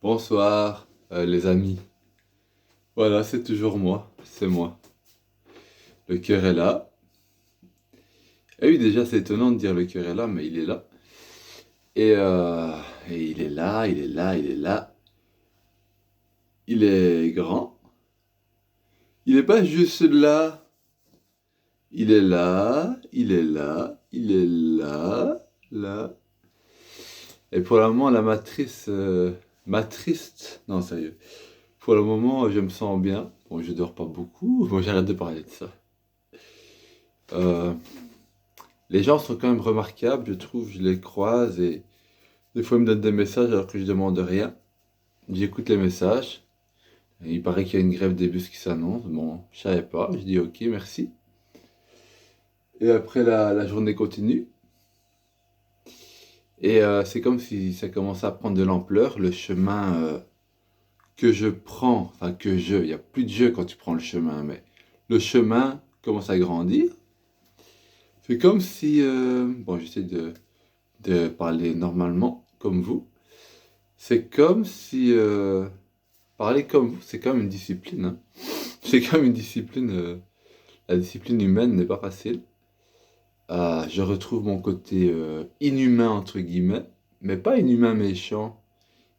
Bonsoir, les amis. Voilà, c'est toujours moi, c'est moi. Le cœur est là. Et oui, déjà, c'est étonnant de dire le cœur est là, mais il est là. Et, euh, et il est là, il est là, il est là. Il est grand. Il n'est pas juste là. Il est là, il est là, il est là, là. Et pour le moment, la matrice, matriste, non, sérieux. Pour le moment, je me sens bien. Bon, je dors pas beaucoup. Bon, j'arrête de parler de ça. Euh, Les gens sont quand même remarquables, je trouve, je les croise et des fois ils me donnent des messages alors que je demande rien. J'écoute les messages, et il paraît qu'il y a une grève des bus qui s'annonce, bon, je savais pas, je dis ok, merci. Et après la journée continue, et c'est comme si ça commençait à prendre de l'ampleur, le chemin que je prends, enfin il n'y a plus de jeu quand tu prends le chemin, mais le chemin commence à grandir. C'est comme si, bon, j'essaie de parler normalement, comme vous. C'est comme si parler comme vous, c'est quand même une discipline, hein. C'est quand même une discipline. La discipline humaine n'est pas facile. Je retrouve mon côté inhumain, entre guillemets, mais pas inhumain méchant,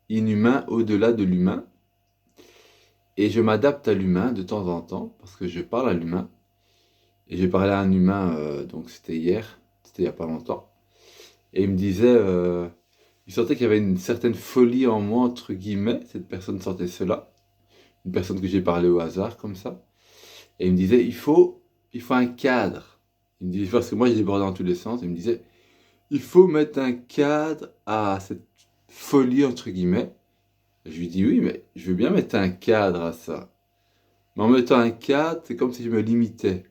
inhumain au-delà de l'humain. Et je m'adapte à l'humain de temps en temps, parce que je parle à l'humain. Et j'ai parlé à un humain, donc c'était hier, c'était il n'y a pas longtemps. Et il me disait, il sentait qu'il y avait une certaine folie en moi, entre guillemets. Cette personne sentait cela. Une personne que j'ai parlé au hasard, comme ça. Et il me disait, il faut un cadre. Il me disait, parce que moi, j'ai débordé dans tous les sens. Il me disait, il faut mettre un cadre à cette folie, entre guillemets. Et je lui dis, oui, mais je veux bien mettre un cadre à ça. Mais en mettant un cadre, c'est comme si je me limitais.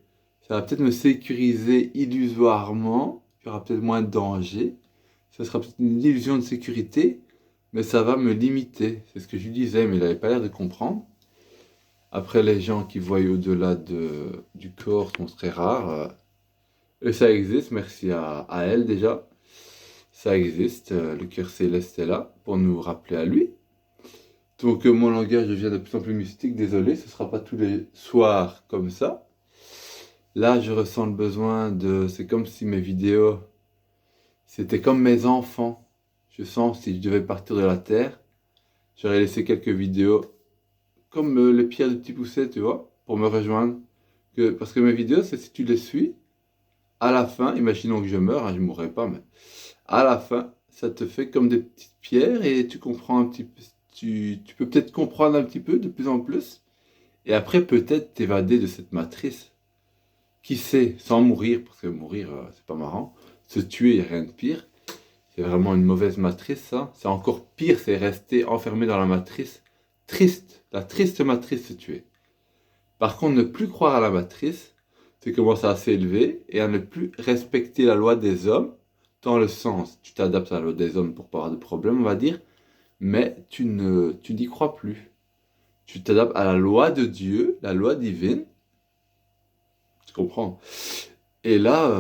Ça va peut-être me sécuriser illusoirement. Il y aura peut-être moins de danger. Ça sera peut-être une illusion de sécurité, mais ça va me limiter. C'est ce que je lui disais, mais il n'avait pas l'air de comprendre. Après, les gens qui voient au-delà du corps sont très rares. Et ça existe, merci à elle déjà. Ça existe, le cœur céleste est là pour nous rappeler à lui. Donc mon langage devient de plus en plus mystique, désolé, ce ne sera pas tous les soirs comme ça. Là, je ressens le besoin de... C'est comme si mes vidéos, c'était comme mes enfants. Je sens si je devais partir de la Terre, j'aurais laissé quelques vidéos, comme les pierres de petits poussets, tu vois, pour me rejoindre. Parce que mes vidéos, c'est si tu les suis, à la fin, imaginons que je meurs, hein, je ne mourrai pas, mais à la fin, ça te fait comme des petites pierres et tu comprends un petit peu, tu peux peut-être comprendre un petit peu de plus en plus et après peut-être t'évader de cette matrice. Qui sait, sans mourir, parce que mourir, c'est pas marrant. Se tuer, il n'y a rien de pire. C'est vraiment une mauvaise matrice, ça. C'est encore pire, c'est rester enfermé dans la matrice. Triste, la triste matrice se tuer. Par contre, ne plus croire à la matrice, c'est commencer à s'élever et à ne plus respecter la loi des hommes, dans le sens, tu t'adaptes à la loi des hommes pour pas avoir de problème, on va dire, mais tu n'y crois plus. Tu t'adaptes à la loi de Dieu, la loi divine, tu comprends? Et là,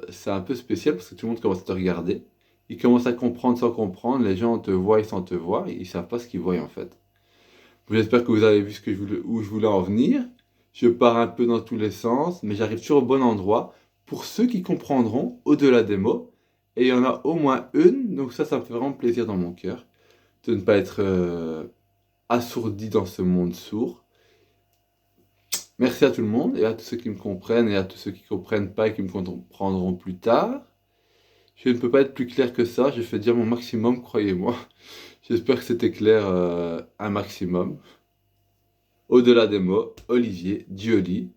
c'est un peu spécial parce que tout le monde commence à te regarder. Ils commencent à comprendre sans comprendre, les gens te voient sans te voir, ils savent pas ce qu'ils voient en fait. J'espère que vous avez vu où je voulais en venir. Je pars un peu dans tous les sens, mais j'arrive toujours au bon endroit pour ceux qui comprendront au-delà des mots. Et il y en a au moins une, donc ça me fait vraiment plaisir dans mon cœur de ne pas être assourdi dans ce monde sourd. Merci à tout le monde et à tous ceux qui me comprennent et à tous ceux qui ne comprennent pas et qui me comprendront plus tard. Je ne peux pas être plus clair que ça, je fais dire mon maximum, croyez-moi. J'espère que c'était clair un maximum. Au-delà des mots, Olivier Dioli,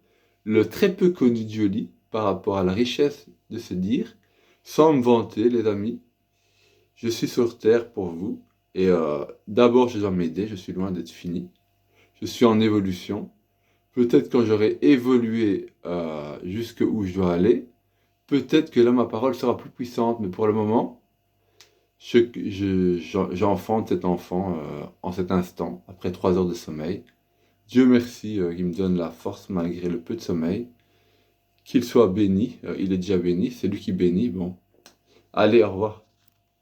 le très peu connu Dioli par rapport à la richesse de se dire, sans me vanter les amis, je suis sur Terre pour vous et d'abord je dois m'aider, je suis loin d'être fini, je suis en évolution. Peut-être quand j'aurai évolué jusque où je dois aller, peut-être que là ma parole sera plus puissante, mais pour le moment, j'enfante cet enfant en cet instant, après 3 heures de sommeil. Dieu merci qu'il me donne la force malgré le peu de sommeil. Qu'il soit béni, il est déjà béni, c'est lui qui bénit. Bon, allez, au revoir.